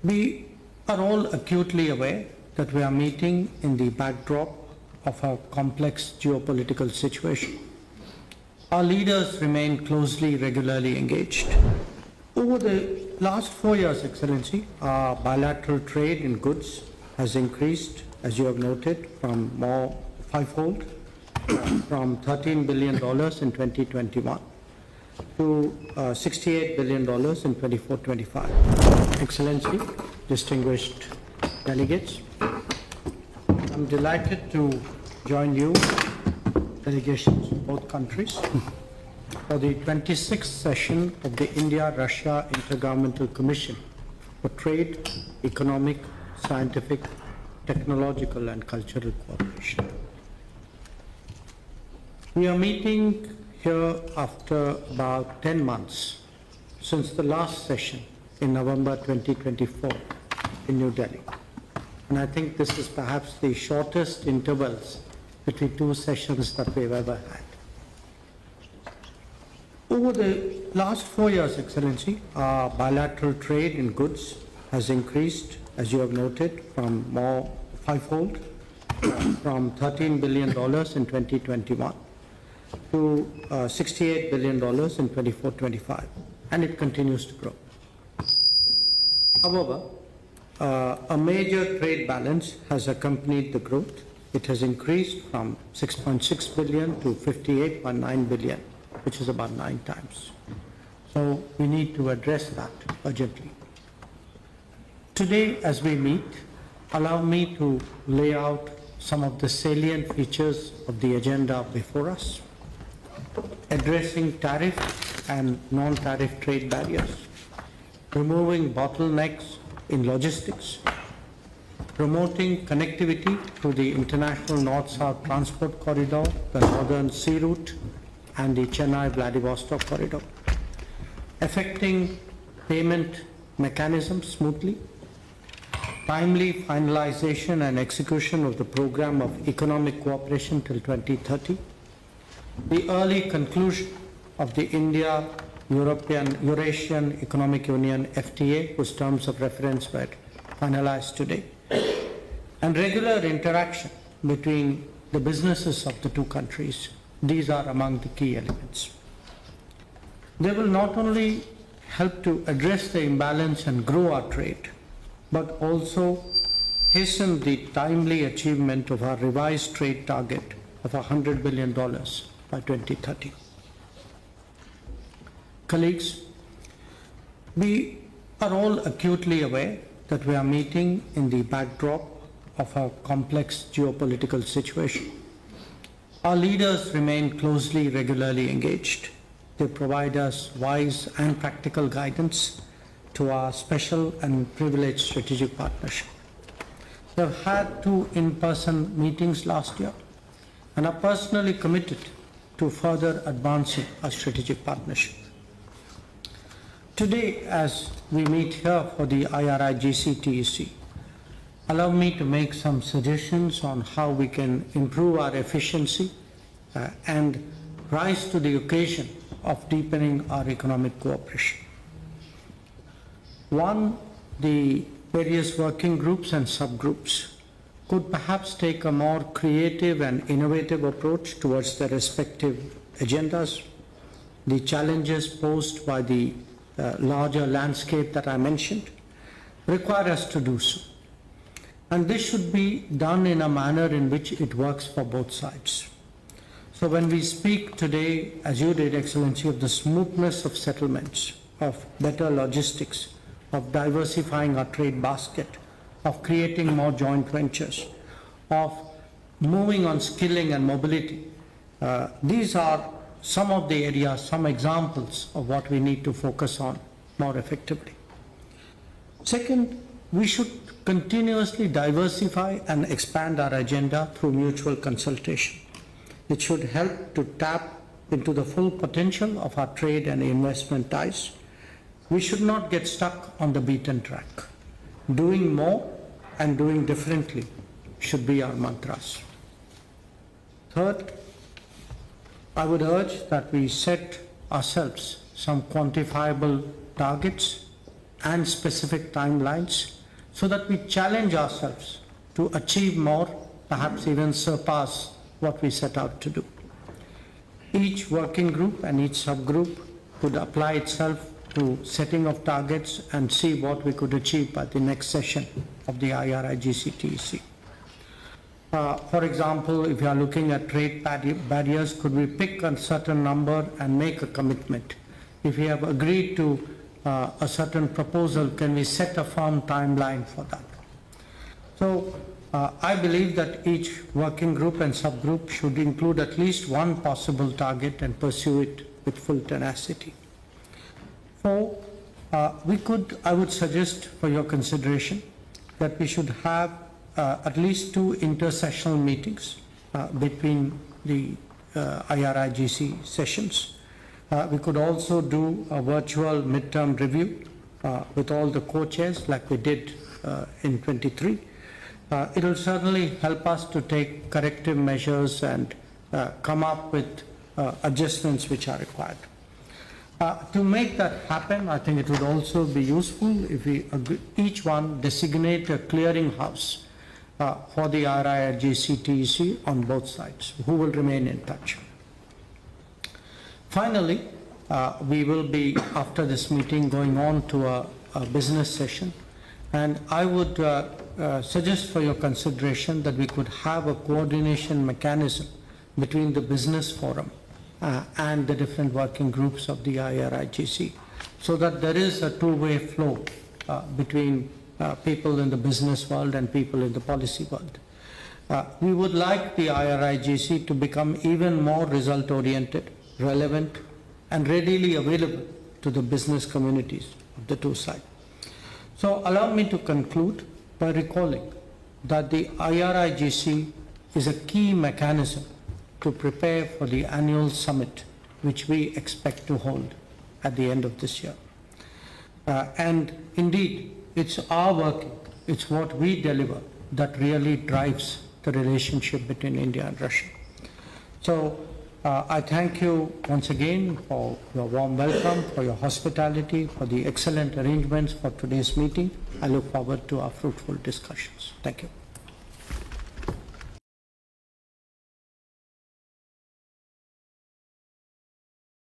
We are all acutely aware that we are meeting in the backdrop of a complex geopolitical situation. Our leaders remain closely, regularly engaged. Over the last 4 years, Excellency, our bilateral trade in goods has increased, as you have noted, from more fivefold, from $13 billion in 2021 to $68 billion in 24-25. Excellency, distinguished delegates, I'm delighted to join you, delegations of both countries, for the 26th session of the India-Russia Intergovernmental Commission for Trade, Economic, Scientific, Technological and Cultural Cooperation. We are meeting here after about 10 months since the last session in November 2024 in New Delhi. And I think this is perhaps the shortest intervals between two sessions that we've ever had. Over the last 4 years, Excellency, our bilateral trade in goods has increased, as you have noted, from more fivefold, from $13 billion in 2021 to $68 billion in 24-25, and it continues to grow. However, a major trade balance has accompanied the growth. It has increased from 6.6 billion to 58.9 billion, which is about 9 times. So we need to address that urgently. Today, as we meet, allow me to lay out some of the salient features of the agenda before us, addressing tariff and non-tariff trade barriers, removing bottlenecks in logistics, promoting connectivity through the international North-South transport corridor, the Northern Sea Route, and the Chennai-Vladivostok corridor, affecting payment mechanisms smoothly, timely finalization and execution of the program of economic cooperation till 2030, the early conclusion of the Eurasian Economic Union FTA, whose terms of reference were finalized today, and regular interaction between the businesses of the two countries. These are among the key elements. They will not only help to address the imbalance and grow our trade, but also hasten the timely achievement of our revised trade target of $100 billion by 2030. Colleagues, we are all acutely aware that we are meeting in the backdrop of a complex geopolitical situation. Our leaders remain closely, regularly engaged. They provide us wise and practical guidance to our special and privileged strategic partnership. We have had 2 in-person meetings last year and are personally committed to further advancing our strategic partnership. Today, as we meet here for the IRI-GCTEC, allow me to make some suggestions on how we can improve our efficiency and rise to the occasion of deepening our economic cooperation. One, the various working groups and subgroups could perhaps take a more creative and innovative approach towards their respective agendas. The challenges posed by the larger landscape that I mentioned require us to do so. And this should be done in a manner in which it works for both sides. So when we speak today, as you did, Excellency, of the smoothness of settlements, of better logistics, of diversifying our trade basket, of creating more joint ventures, of moving on skilling and mobility, these are some of the areas, some examples of what we need to focus on more effectively. Second, we should continuously diversify and expand our agenda through mutual consultation. It should help to tap into the full potential of our trade and investment ties. We should not get stuck on the beaten track. Doing more and doing differently should be our mantras. Third, I would urge that we set ourselves some quantifiable targets and specific timelines so that we challenge ourselves to achieve more, perhaps even surpass what we set out to do. Each working group and each subgroup could apply itself to setting of targets and see what we could achieve by the next session of the IRIGC-TEC. For example, if you are looking at trade barriers, could we pick a certain number and make a commitment? If we have agreed to a certain proposal, can we set a firm timeline for that? So I believe that each working group and subgroup should include at least one possible target and pursue it with full tenacity. I would suggest for your consideration that we should have at least 2 intersessional meetings between the IRIGC sessions. We could also do a virtual midterm review with all the co-chairs like we did in 23. It will certainly help us to take corrective measures and come up with adjustments which are required. To make that happen, I think it would also be useful if we each one designate a clearinghouse for the IRIGC-TEC on both sides, who will remain in touch. Finally, we will be, after this meeting, going on to a business session, and I would suggest for your consideration that we could have a coordination mechanism between the business forum and the different working groups of the IRIGC, so that there is a two-way flow between people in the business world and people in the policy world. We would like the IRIGC to become even more result-oriented, relevant, and readily available to the business communities of the two sides. So allow me to conclude by recalling that the IRIGC is a key mechanism to prepare for the annual summit which we expect to hold at the end of this year. And indeed, it's our working, it's what we deliver that really drives the relationship between India and Russia. So I thank you once again for your warm welcome, for your hospitality, for the excellent arrangements for today's meeting. I look forward to our fruitful discussions. Thank you.